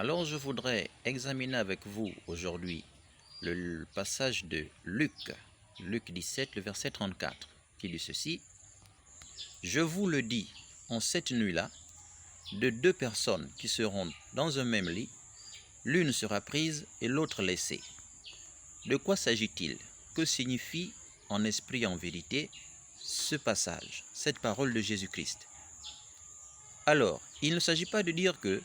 Alors je voudrais examiner avec vous aujourd'hui le passage de Luc 17, le verset 34, qui dit ceci. Je vous le dis, en cette nuit-là, de deux personnes qui seront dans un même lit, l'une sera prise et l'autre laissée. De quoi s'agit-il? Que signifie en esprit et en vérité ce passage, cette parole de Jésus-Christ? Alors, il ne s'agit pas de dire que,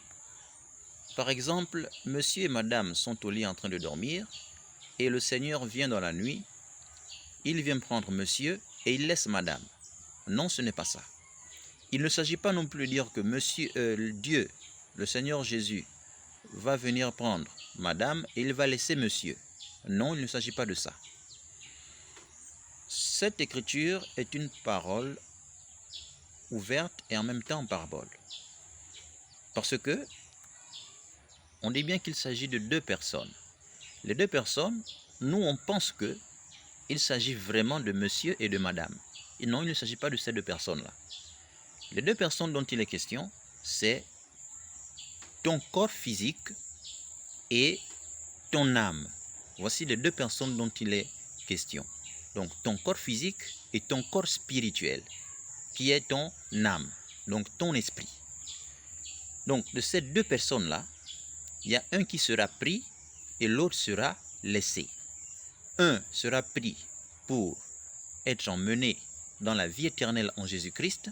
par exemple, monsieur et madame sont au lit en train de dormir et le Seigneur vient dans la nuit, il vient prendre monsieur et il laisse madame. Non, ce n'est pas ça. Il ne s'agit pas non plus de dire que Dieu, le Seigneur Jésus, va venir prendre madame et il va laisser monsieur. Non, il ne s'agit pas de ça. Cette écriture est une parole ouverte et en même temps en parabole. Parce que on dit bien qu'il s'agit de deux personnes. Les deux personnes, nous on pense qu'il s'agit vraiment de monsieur et de madame. Et non, il ne s'agit pas de ces deux personnes-là. Les deux personnes dont il est question, c'est ton corps physique et ton âme. Voici les deux personnes dont il est question. Donc ton corps physique et ton corps spirituel, qui est ton âme, donc ton esprit. Donc de ces deux personnes-là, il y a un qui sera pris et l'autre sera laissé. Un sera pris pour être emmené dans la vie éternelle en Jésus-Christ,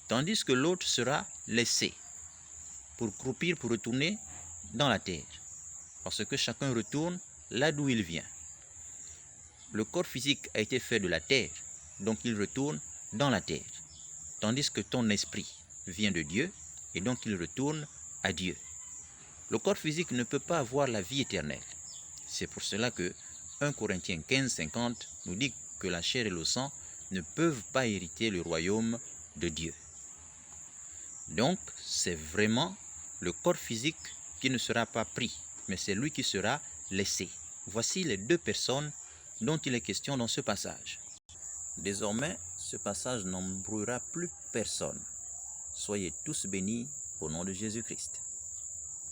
tandis que l'autre sera laissé pour croupir, pour retourner dans la terre. Parce que chacun retourne là d'où il vient. Le corps physique a été fait de la terre, donc il retourne dans la terre. Tandis que ton esprit vient de Dieu, et donc il retourne à Dieu. Le corps physique ne peut pas avoir la vie éternelle. C'est pour cela que 1 Corinthiens 15, 50 nous dit que la chair et le sang ne peuvent pas hériter le royaume de Dieu. Donc, c'est vraiment le corps physique qui ne sera pas pris, mais c'est lui qui sera laissé. Voici les deux personnes dont il est question dans ce passage. Désormais, ce passage n'embrouillera plus personne. Soyez tous bénis au nom de Jésus-Christ.